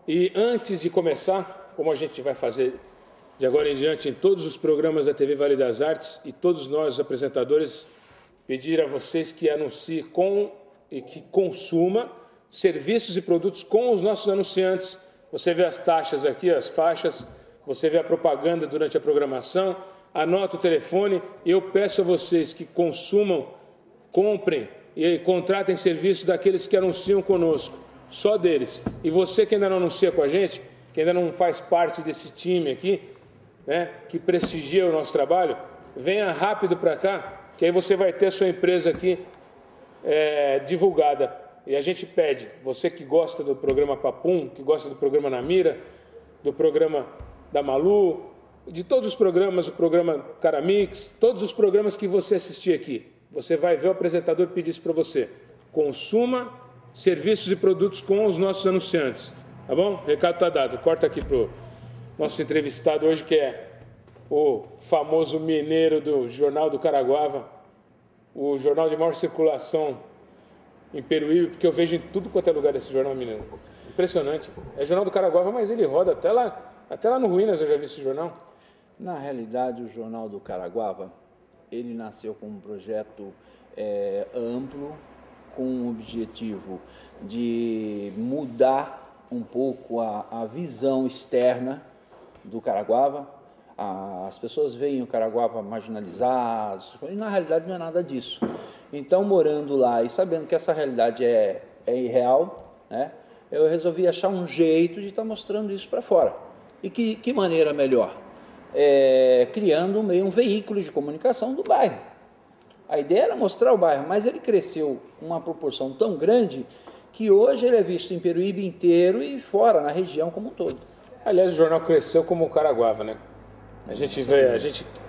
E antes de começar, como a gente vai fazer de agora em diante em todos os programas da TV Vale das Artes, e todos nós, os apresentadores, pedir a vocês que anunciem e que consuma serviços e produtos com os nossos anunciantes. Você vê as taxas aqui, as faixas, você vê a propaganda durante a programação, anota o telefone e eu peço a vocês que consumam, comprem e contratem serviços daqueles que anunciam conosco, só deles. E você que ainda não anuncia com a gente, que ainda não faz parte desse time aqui, né, que prestigia o nosso trabalho, venha rápido para cá, que aí você vai ter a sua empresa aqui divulgada. E a gente pede, você que gosta do programa Papum, que gosta do programa Na Mira, do programa da Malu, de todos os programas, o programa Caramix, todos os programas que você assistir aqui, você vai ver o apresentador pedir isso para você. Consuma serviços e produtos com os nossos anunciantes, tá bom? Recado está dado. Corta aqui para o nosso entrevistado hoje, que é o famoso mineiro do Jornal do Caraguava, o jornal de maior circulação em Peruíbe, porque eu vejo em tudo quanto é lugar esse jornal mineiro. Impressionante. É Jornal do Caraguava, mas ele roda até lá no Ruínas, eu já vi esse jornal. Na realidade, o Jornal do Caraguava, ele nasceu com um projeto amplo, com o objetivo de mudar um pouco a visão externa do Caraguava. As pessoas veem o Caraguava marginalizado, e na realidade não é nada disso. Então, morando lá e sabendo que essa realidade é irreal, né, eu resolvi achar um jeito de estar mostrando isso para fora. E que maneira melhor? Criando um veículo de comunicação do bairro. A ideia era mostrar o bairro, mas ele cresceu uma proporção tão grande que hoje ele é visto em Peruíbe inteiro e fora, na região como um todo. Aliás, o jornal cresceu como o Caraguava, né? A gente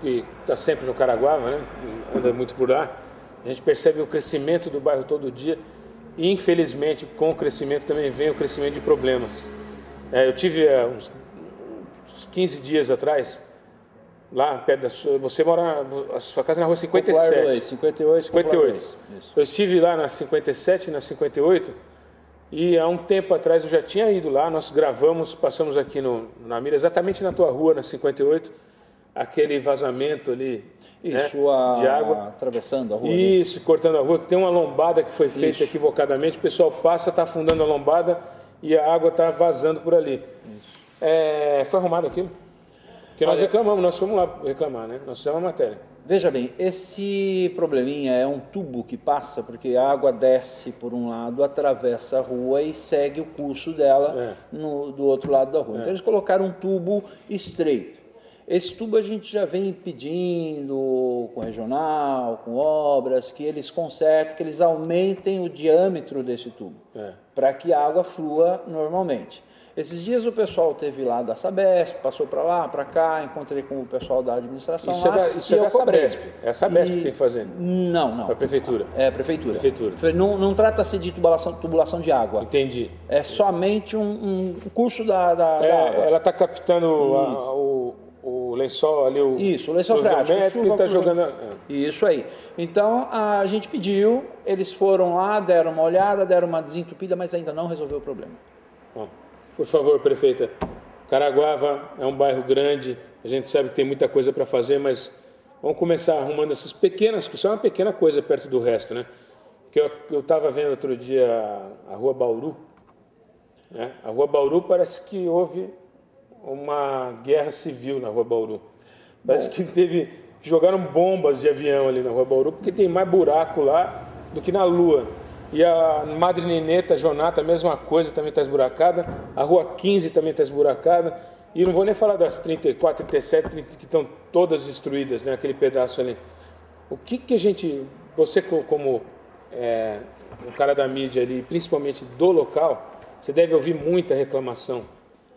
que está sempre no Caraguava, né, anda muito por lá, a gente percebe o crescimento do bairro todo dia e, infelizmente, com o crescimento também vem o crescimento de problemas. Eu tive uns 15 dias atrás, lá perto da sua... Você mora... A sua casa é na rua 57. 58. Isso. Eu estive lá na 57, na 58, e há um tempo atrás eu já tinha ido lá, nós gravamos, passamos aqui na Mira, exatamente na tua rua, na 58, aquele vazamento ali, isso, né, de água. Atravessando a rua. Isso, cortando a rua, que tem uma lombada que foi feita equivocadamente, o pessoal passa, está afundando a lombada e a água está vazando por ali. Foi arrumado aquilo? Porque nós reclamamos, nós fomos lá reclamar, né? Nós fizemos a matéria. Veja bem, esse probleminha é um tubo que passa, porque a água desce por um lado, atravessa a rua e segue o curso dela do outro lado da rua. Então eles colocaram um tubo estreito. Esse tubo a gente já vem pedindo com o regional, com obras, que eles consertem, que eles aumentem o diâmetro desse tubo, para que a água flua normalmente. Esses dias o pessoal teve lá da Sabesp, passou para lá, para cá, encontrei com o pessoal da administração Isso é da Sabesp? É a Sabesp que tem que fazer? Não. É a prefeitura? É a prefeitura. Não trata-se de tubulação de água. Entendi. É somente um curso da água. Ela está captando o lençol ali, o lençol freático. Que está jogando... Isso aí. Então, a gente pediu, eles foram lá, deram uma olhada, deram uma desentupida, mas ainda não resolveu o problema. Por favor, prefeita, Caraguava é um bairro grande, a gente sabe que tem muita coisa para fazer, mas vamos começar arrumando essas pequenas, que são uma pequena coisa perto do resto, né? Que eu estava vendo outro dia a Rua Bauru, né? A Rua Bauru parece que houve uma guerra civil na Rua Bauru. Parece que jogaram bombas de avião ali na Rua Bauru, porque tem mais buraco lá do que na Lua. E a Madre Nineta, Jonata, a mesma coisa, também está esburacada. A Rua 15 também está esburacada. E não vou nem falar das 34, 37, que estão todas destruídas, né? Aquele pedaço ali. O que a gente... Você como um cara da mídia ali, principalmente do local, você deve ouvir muita reclamação.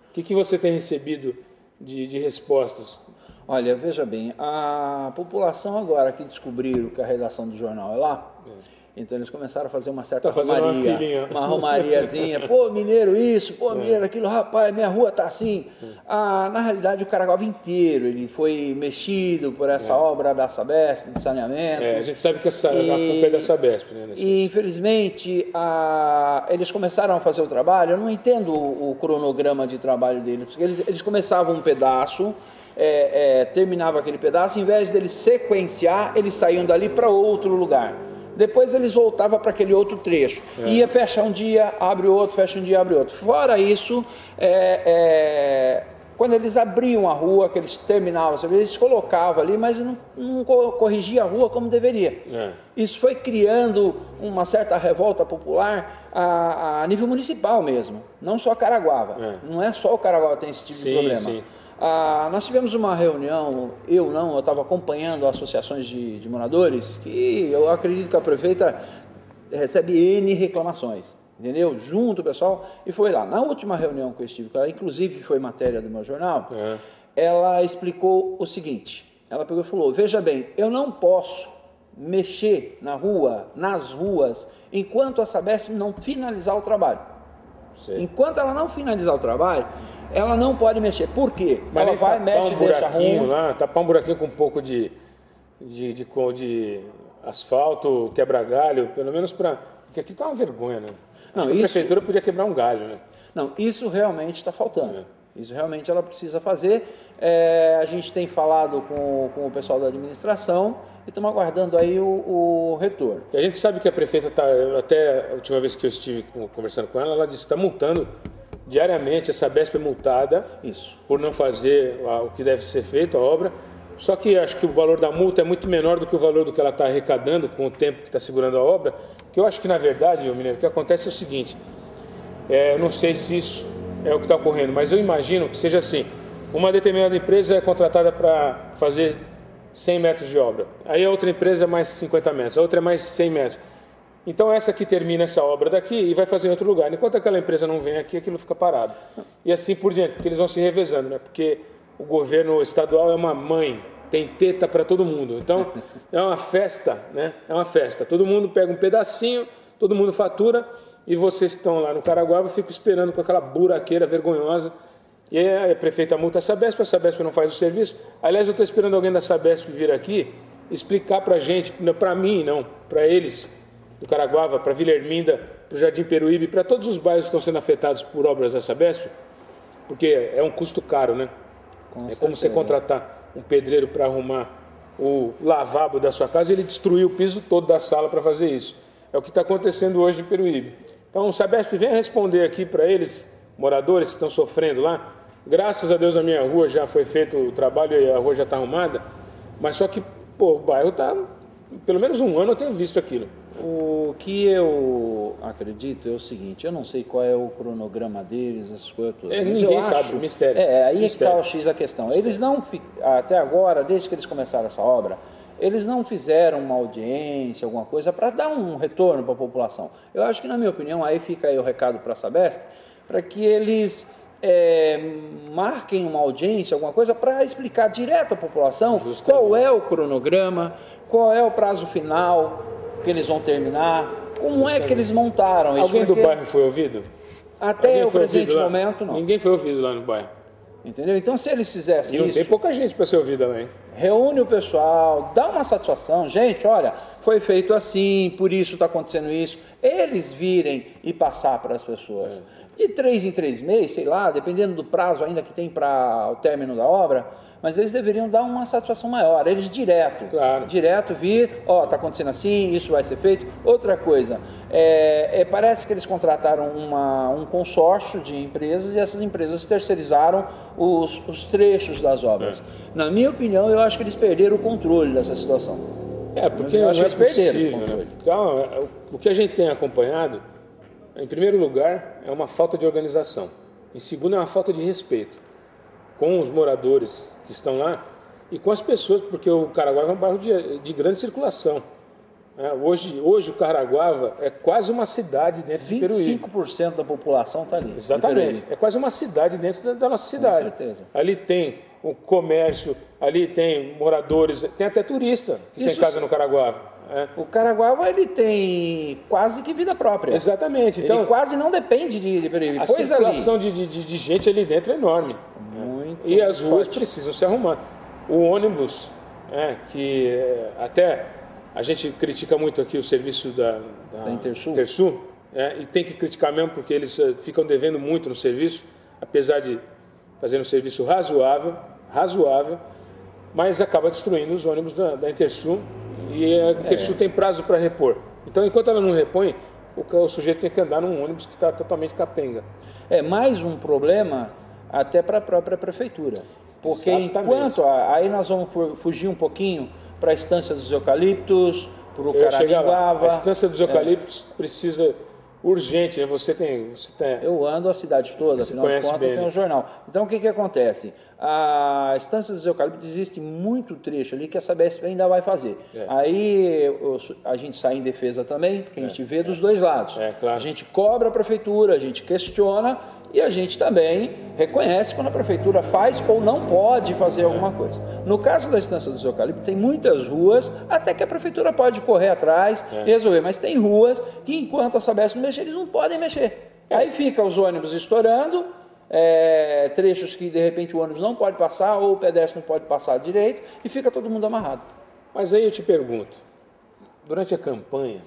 O que você tem recebido de respostas? Olha, veja bem, a população agora que descobriram que a redação do jornal é lá, Então eles começaram a fazer uma certa romaria, uma romariazinha. Pô, mineiro isso, pô, mineiro aquilo, rapaz, minha rua tá assim. Na realidade, o Caraguava inteiro, ele foi mexido por essa obra da Sabesp, de saneamento. A gente sabe que a culpa é da Sabesp, né? E, infelizmente, eles começaram a fazer o trabalho. Eu não entendo o cronograma de trabalho deles, porque eles começavam um pedaço, terminava aquele pedaço, em vez deles sequenciar, eles saíam dali para outro lugar. Depois eles voltavam para aquele outro trecho. Ia, fecha um dia, abre outro, fecha um dia, abre outro. Fora isso, quando eles abriam a rua, que eles terminavam, eles colocavam ali, mas não corrigia a rua como deveria. Isso foi criando uma certa revolta popular a nível municipal mesmo, não só Caraguava. Não é só o Caraguava que tem esse tipo de problema. Sim. Nós tivemos uma reunião, eu estava acompanhando associações de moradores, que eu acredito que a prefeita recebe N reclamações, entendeu? Junto o pessoal, e foi lá. Na última reunião que eu estive, inclusive foi matéria do meu jornal, ela explicou o seguinte, ela pegou e falou, veja bem, eu não posso mexer nas ruas, enquanto a Sabesp não finalizar o trabalho. Enquanto ela não finalizar o trabalho, ela não pode mexer. Por quê? Mas ela vai, mexe, deixa ruim. Tapar um buraquinho com um pouco de asfalto, quebra-galho, pelo menos para... Porque aqui está uma vergonha, né? Acho que a prefeitura podia quebrar um galho, né? Não, isso realmente está faltando. Isso realmente ela precisa fazer. A gente tem falado com o pessoal da administração e estamos aguardando aí o retorno. E a gente sabe que a prefeita está, até a última vez que eu estive conversando com ela disse que está multando diariamente, a Sabesp é multada por não fazer o que deve ser feito, a obra. Só que acho que o valor da multa é muito menor do que o valor do que ela está arrecadando com o tempo que está segurando a obra. Que eu acho que, na verdade, meu mineiro, o que acontece é o seguinte, eu não sei se isso é o que está ocorrendo, mas eu imagino que seja assim, uma determinada empresa é contratada para fazer 100 metros de obra, aí a outra empresa é mais 50 metros, a outra é mais 100 metros. Então essa que termina essa obra daqui e vai fazer em outro lugar. Enquanto aquela empresa não vem aqui, aquilo fica parado. E assim por diante, porque eles vão se revezando, né? Porque o governo estadual é uma mãe, tem teta para todo mundo. Então é uma festa, né? É uma festa. Todo mundo pega um pedacinho, todo mundo fatura e vocês que estão lá no Caraguava ficam esperando com aquela buraqueira vergonhosa. E aí a prefeita multa a Sabesp não faz o serviço. Aliás, eu estou esperando alguém da Sabesp vir aqui explicar para a gente, para mim não, para eles, do Caraguava, para Vila Erminda, para o Jardim Peruíbe, para todos os bairros que estão sendo afetados por obras da Sabesp, porque é um custo caro, né? Como você contratar um pedreiro para arrumar o lavabo da sua casa e ele destruir o piso todo da sala para fazer isso. É o que está acontecendo hoje em Peruíbe. Então o Sabesp vem responder aqui para eles, moradores que estão sofrendo lá. Graças a Deus a minha rua já foi feito o trabalho e a rua já está arrumada, mas só que o bairro está, pelo menos um ano eu tenho visto aquilo. O que eu acredito é o seguinte, eu não sei qual é o cronograma deles, essas coisas todas. Ninguém sabe, mistério. Aí que está o X da questão. Mistério. Eles não, até agora, desde que eles começaram essa obra, eles não fizeram uma audiência, alguma coisa, para dar um retorno para a população. Eu acho que, na minha opinião, aí fica aí o recado para a Sabesp, para que eles marquem uma audiência, alguma coisa, para explicar direto à população qual é o cronograma, qual é o prazo final que eles vão terminar, como é que eles montaram isso. Alguém do bairro foi ouvido? Até o presente momento, não. Ninguém foi ouvido lá no bairro. Entendeu? Então, se eles fizessem isso... E não tem pouca gente para ser ouvida lá, hein? Reúne o pessoal, dá uma satisfação. Gente, olha, foi feito assim, por isso está acontecendo isso. Eles virem e passar para as pessoas. De 3 em 3 meses, sei lá, dependendo do prazo ainda que tem para o término da obra, mas eles deveriam dar uma satisfação maior. Eles direto vir, está acontecendo assim, isso vai ser feito. Outra coisa, parece que eles contrataram um consórcio de empresas e essas empresas terceirizaram os trechos das obras. Na minha opinião, eu acho que eles perderam o controle dessa situação. Porque eu acho que eles perderam o controle. Né? Então, o que a gente tem acompanhado, em primeiro lugar, é uma falta de organização. Em segundo, é uma falta de respeito com os moradores que estão lá e com as pessoas, porque o Caraguava é um bairro de grande circulação. Hoje o Caraguava é quase uma cidade dentro de Peruíbe. 25% da população está ali. Exatamente. É quase uma cidade dentro da nossa cidade. Com certeza. Ali tem o comércio, ali tem moradores, tem até turista que tem casa no Caraguava. O Caraguava, ele tem quase que vida própria. Exatamente. Então, ele quase não depende de a circulação de gente ali dentro é enorme. Muito e as ruas forte. precisam se arrumar. O ônibus, que até a gente critica muito aqui o serviço da Intersul, e tem que criticar mesmo porque eles ficam devendo muito no serviço, apesar de fazer um serviço razoável, mas acaba destruindo os ônibus da Intersul, e a Intersul tem prazo para repor. Então, enquanto ela não repõe, o sujeito tem que andar num ônibus que está totalmente capenga. É mais um problema até para a própria prefeitura. Porque Exatamente. aí nós vamos fugir um pouquinho para a Estância dos Eucaliptos, para o Caraguava. A Estância dos Eucaliptos precisa urgente, né? Você tem... Eu ando a cidade toda, afinal de contas tem um jornal. Então o que acontece? A Estância dos Eucaliptos, existe muito trecho ali que a Sabesp ainda vai fazer. Aí a gente sai em defesa também, porque a gente vê dos dois lados. Claro. A gente cobra a prefeitura, a gente questiona e a gente também reconhece quando a prefeitura faz ou não pode fazer alguma coisa. No caso da Estância dos Eucaliptos, tem muitas ruas, até que a prefeitura pode correr atrás e resolver, mas tem ruas que enquanto a Sabesp não mexer, eles não podem mexer. Aí fica os ônibus estourando, trechos que de repente o ônibus não pode passar ou o pedestre não pode passar direito e fica todo mundo amarrado. Mas aí eu te pergunto, durante a campanha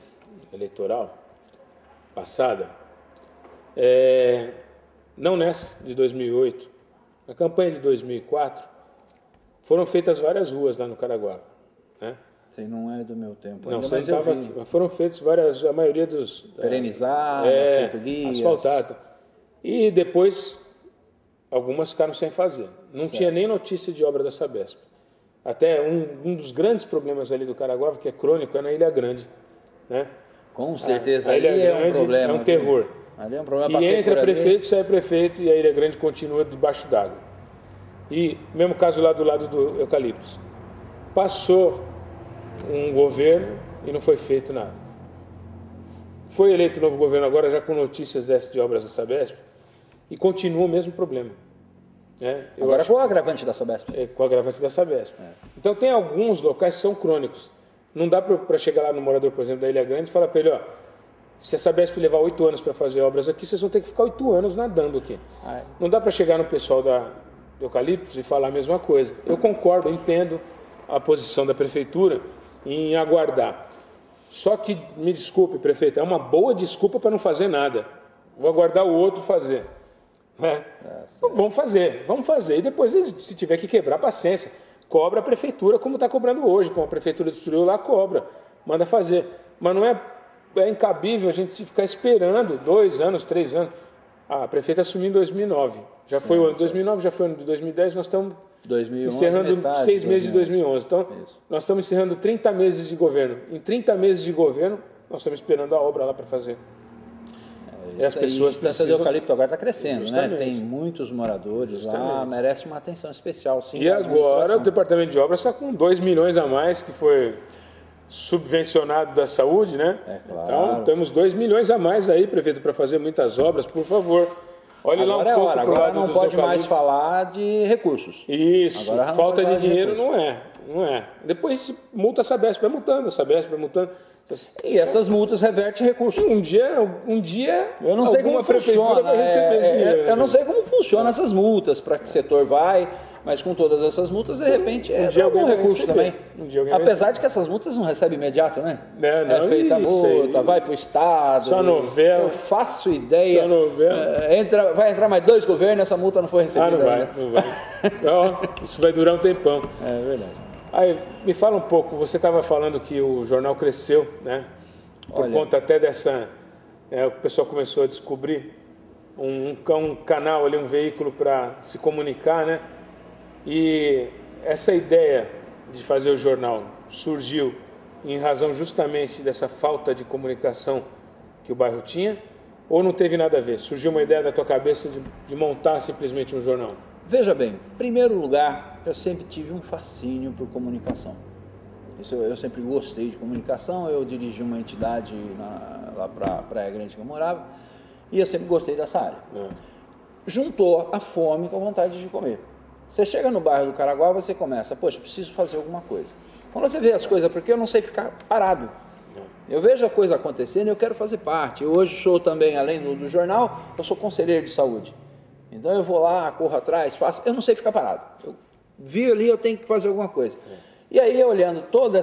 eleitoral passada, não nessa de 2008, na campanha de 2004, foram feitas várias ruas lá no Caraguava, né? Isso não é do meu tempo. Não, você não estava aqui. Mas foram feitas várias, a maioria dos... Perenizado, feito guias. Asfaltado. E depois, algumas ficaram sem fazer. Não tinha nem notícia de obra da Sabesp. Até um dos grandes problemas ali do Caraguava, que é crônico, é na Ilha Grande, né? Com certeza, a Ilha ali Grande é um problema. É um terror. Ali é um problema. E entra prefeito, sai prefeito, e a Ilha Grande continua debaixo d'água. E mesmo caso lá do lado do Eucaliptos. Passou um governo e não foi feito nada. Foi eleito o novo governo agora, já com notícias dessas de obras da Sabesp, e continua o mesmo problema. Agora com o agravante da Sabesp. Com o agravante da Sabesp. Então tem alguns locais que são crônicos. Não dá para chegar lá no morador, por exemplo, da Ilha Grande e falar para ele, se a Sabesp levar 8 anos para fazer obras aqui, vocês vão ter que ficar 8 anos nadando aqui. Não dá para chegar no pessoal do Eucaliptos e falar a mesma coisa. Eu concordo, entendo a posição da prefeitura em aguardar. Só que, me desculpe, prefeito, é uma boa desculpa para não fazer nada. Vou aguardar o outro fazer. Vamos fazer. E depois, se tiver que quebrar, paciência. Cobra a prefeitura como está cobrando hoje. Como a prefeitura destruiu lá, cobra. Manda fazer. Mas não é incabível a gente ficar esperando 2 anos, 3 anos. A prefeita assumiu em 2009. Já foi o ano de 2009, já foi o ano de 2010, nós estamos 2011, encerrando metade, 6 meses de 2011. Então, nós estamos encerrando 30 meses de governo. Em 30 meses de governo, nós estamos esperando a obra lá para fazer. E as pessoas precisam... A Estância do Eucalipto agora está crescendo, né? Tem muitos moradores lá, merece uma atenção especial. Sim, e agora o Departamento de Obras está com 2 milhões a mais, que foi subvencionado da saúde, né? Claro. Então, temos 2 milhões a mais aí, prefeito, para fazer muitas obras, por favor. Olhe agora lá um pouco para o lado não pode mais falar de recursos. Isso, falta de dinheiro não é. Depois multa a Sabesp, vai multando, E essas multas revertem recursos. Um dia eu não sei como prefeitura vai receber esse dinheiro. Eu não sei como funcionam essas multas, para que setor vai, mas com todas essas multas, de repente, algum recurso também. Apesar de que essas multas não recebem imediato, né? Não, feita a multa, vai para o Estado. Só novela. Eu faço ideia. Só novela. Vai entrar mais 2 governos, essa multa não foi recebida. Não vai. Isso vai durar um tempão. É verdade. Aí, me fala um pouco, você estava falando que o jornal cresceu, né? Por conta até dessa... o pessoal começou a descobrir um canal ali, um veículo para se comunicar, né? E essa ideia de fazer o jornal surgiu em razão justamente dessa falta de comunicação que o bairro tinha? Ou não teve nada a ver? Surgiu uma ideia da tua cabeça de montar simplesmente um jornal? Veja bem, em primeiro lugar, eu sempre tive um fascínio por comunicação. Eu sempre gostei de comunicação, eu dirigi uma entidade lá para a Praia Grande que eu morava, e eu sempre gostei dessa área. Juntou a fome com a vontade de comer. Você chega no bairro do Caraguá, você começa, poxa, preciso fazer alguma coisa. Quando você vê as coisas, porque eu não sei ficar parado. Eu vejo a coisa acontecendo e eu quero fazer parte. Eu hoje sou também, além do jornal, eu sou conselheiro de saúde. Então eu vou lá, corro atrás, faço. Eu não sei ficar parado. Eu vi ali, eu tenho que fazer alguma coisa. E aí, olhando toda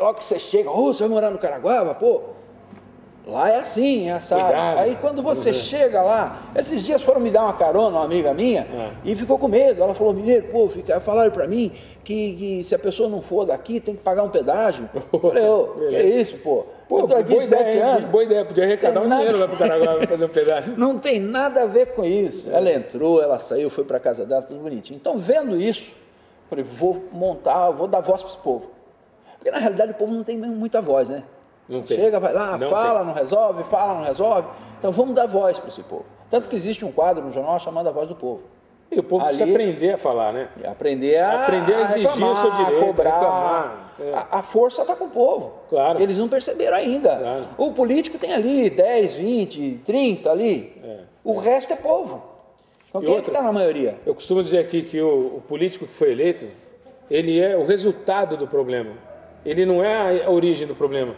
logo que você chega, você vai morar no Caraguava, pô, lá é assim, é assado. Cuidado. Aí quando você chega lá, esses dias foram me dar uma carona, uma amiga minha, e ficou com medo. Ela falou, mineiro, pô, falaram pra mim que se a pessoa não for daqui, tem que pagar um pedágio. Eu falei, que é isso, pô? Pô, eu tô aqui 7 anos. Boa ideia, podia arrecadar um dinheiro lá pro Caraguava pra fazer um pedágio. Não tem nada a ver com isso. Ela entrou, ela saiu, foi pra casa dela, tudo bonitinho. Então, vendo isso, falei, vou dar voz para esse povo. Porque na realidade o povo não tem muita voz, né? Não tem. Chega, vai lá, Não fala, tem. não resolve, fala, não resolve. Então vamos dar voz para esse povo. Tanto que existe um quadro no jornal chamado A Voz do Povo. E o povo precisa aprender a falar, né? Aprender a exigir reclamar, o seu direito, cobrar. reclamar. A força está com o povo. Claro. Eles não perceberam ainda. Claro. O político tem ali 10, 20, 30 ali. O resto é povo. Então quem é que está na maioria? Eu costumo dizer aqui que o político que foi eleito, ele é o resultado do problema. Ele não é a origem do problema.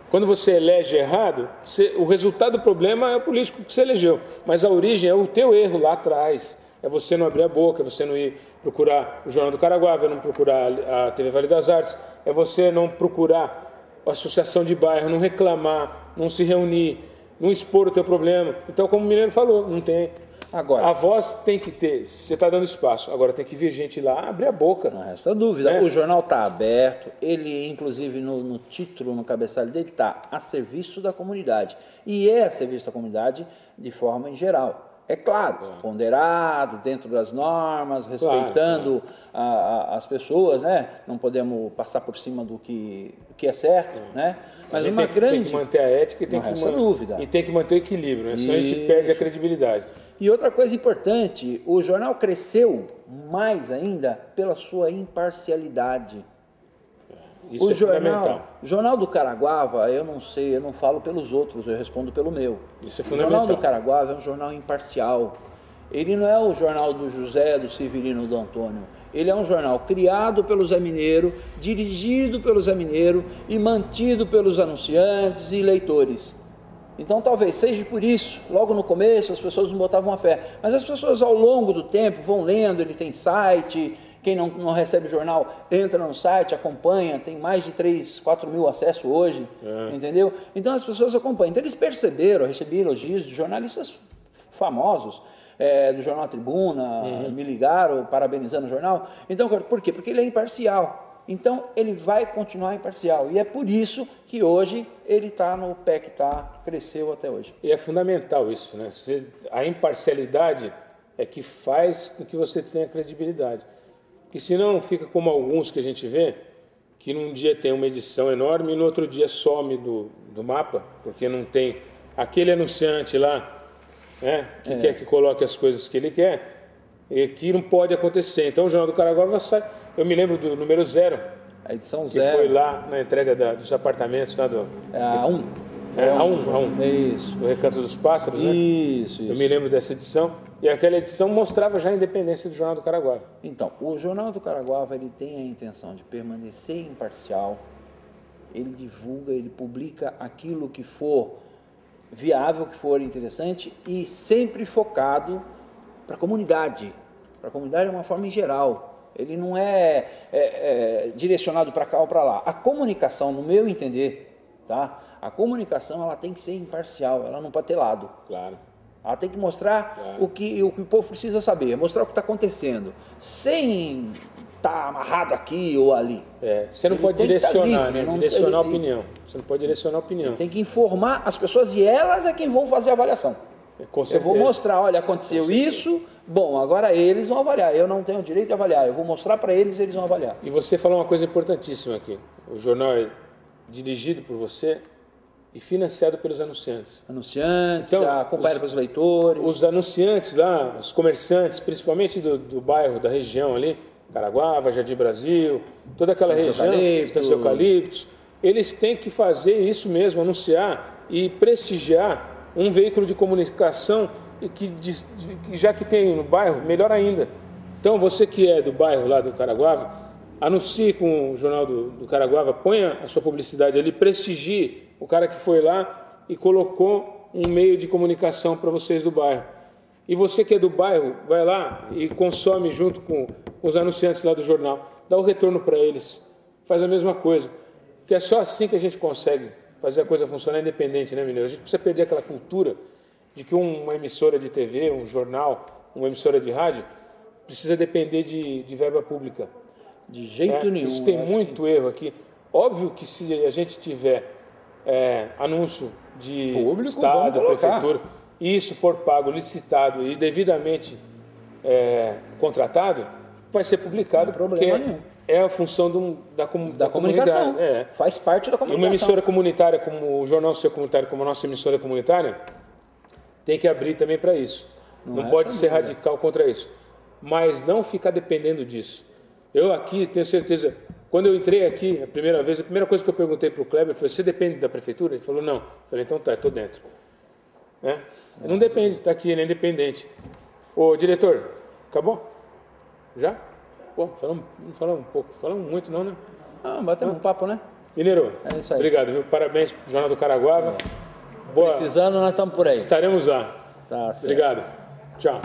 Quando você elege errado, o resultado do problema é o político que você elegeu. Mas a origem é o teu erro lá atrás. É você não abrir a boca, é você não ir procurar o Jornal do Caraguava, é não procurar a TV Vale das Artes, é você não procurar a associação de bairro, não reclamar, não se reunir, não expor o teu problema. Então, como o Mineiro falou, não tem. Agora, A voz tem que ter, você está dando espaço, agora tem que vir gente lá, abrir a boca. não resta dúvida. O jornal está aberto, ele inclusive no título, no cabeçalho dele está a serviço da comunidade. E é a serviço da comunidade de forma em geral. É claro, ponderado, dentro das normas, respeitando as pessoas, né? Não podemos passar por cima do que é certo, né? Mas uma grande... Tem que manter a ética e tem dúvida. E tem que manter o equilíbrio, né? Senão a gente perde a credibilidade. E outra coisa importante, o jornal cresceu mais ainda pela sua imparcialidade. Isso é fundamental. O Jornal do Caraguava, eu não sei, eu não falo pelos outros, eu respondo pelo meu. Isso é O fundamental. Jornal do Caraguava é um jornal imparcial. Ele não é o jornal do José, do Severino, do Antônio. Ele é um jornal criado pelo Zé Mineiro, dirigido pelo Zé Mineiro e mantido pelos anunciantes e leitores. Então talvez seja por isso, logo no começo as pessoas não botavam a fé. Mas as pessoas ao longo do tempo vão lendo, ele tem site, quem não recebe jornal entra no site, acompanha, tem mais de 3, 4 mil acessos hoje, entendeu? Então as pessoas acompanham. Então eles perceberam, eu recebi elogios de jornalistas famosos, do jornal Tribuna, me ligaram parabenizando o jornal. Então, por quê? Porque ele é imparcial. Então, ele vai continuar imparcial. E é por isso que hoje ele está no pé que está, cresceu até hoje. E é fundamental isso, né? A imparcialidade é que faz com que você tenha credibilidade. Porque senão fica como alguns que a gente vê, que num dia tem uma edição enorme e no outro dia some do mapa, porque não tem aquele anunciante lá, né, que quer que coloque as coisas que ele quer, e que não pode acontecer. Então o Jornal do Caraguava sai. Eu me lembro do número 0, a edição que 0. foi lá na entrega dos apartamentos lá do... A1. A1. Isso. Do Recanto dos Pássaros, né? Isso. Eu me lembro dessa edição. E aquela edição mostrava já a independência do Jornal do Caraguava. Então, o Jornal do Caraguava ele tem a intenção de permanecer imparcial. Ele divulga, ele publica aquilo que for viável, que for interessante e sempre focado para a comunidade. Para a comunidade de uma forma em geral. Ele não é direcionado para cá ou para lá. A comunicação, no meu entender, tá? A comunicação ela tem que ser imparcial, ela não pode ter lado. Claro. Ela tem que mostrar o que o povo precisa saber, mostrar o que está acontecendo, sem estar amarrado aqui ou ali. Você não pode direcionar, livre, né? Direcionar a opinião. Você não pode direcionar a opinião. Tem que informar as pessoas e elas é quem vão fazer a avaliação. Com certeza. Eu vou mostrar, olha, aconteceu isso, bom, agora eles vão avaliar. Eu não tenho o direito de avaliar, eu vou mostrar para eles, eles vão avaliar. E você falou uma coisa importantíssima aqui. O jornal é dirigido por você e financiado pelos anunciantes. Anunciantes, Então, acompanhado pelos leitores. Os anunciantes lá, os comerciantes, principalmente do bairro, da região ali, Caraguava, Jardim Brasil, toda aquela região, Estância Eucaliptos, eles têm que fazer isso mesmo, anunciar e prestigiar um veículo de comunicação e que já que tem no bairro, melhor ainda. Então, você que é do bairro lá do Caraguava, Anuncie com o Jornal do Caraguava, ponha a sua publicidade ali, prestigie o cara que foi lá e colocou um meio de comunicação para vocês do bairro. E você que é do bairro, vai lá e consome junto com os anunciantes lá do jornal. Dá o retorno para eles. Faz a mesma coisa. Porque é só assim que a gente consegue fazer a coisa funcionar independente, né, Mineiro? A gente precisa perder aquela cultura de que uma emissora de TV, um jornal, uma emissora de rádio, precisa depender de verba pública. De jeito nenhum. Isso tem muito erro aqui. Óbvio que se a gente tiver anúncio de público, Estado, Prefeitura, e isso for pago, licitado e devidamente contratado, vai ser publicado, porque é a função da comunicação. Faz parte da comunicação. E uma emissora comunitária, como o Jornal Seu Comunitário, como a nossa emissora comunitária, tem que abrir também para isso. Não pode ser radical contra isso. Mas não ficar dependendo disso. Eu aqui tenho certeza, quando eu entrei aqui a primeira vez, a primeira coisa que eu perguntei para o Kleber foi: você depende da prefeitura? Ele falou: não. Eu falei: então tá, estou dentro. Não depende, está aqui, ele é independente. Ô, diretor, acabou? Já? Pô, falamos um pouco, falamos muito não, né? Batemos um papo, né? Mineiro, é isso aí. Obrigado, viu? Parabéns pro Jornal do Caraguava. Precisando, nós estamos por aí. Estaremos lá. Tá certo. Obrigado. Tchau.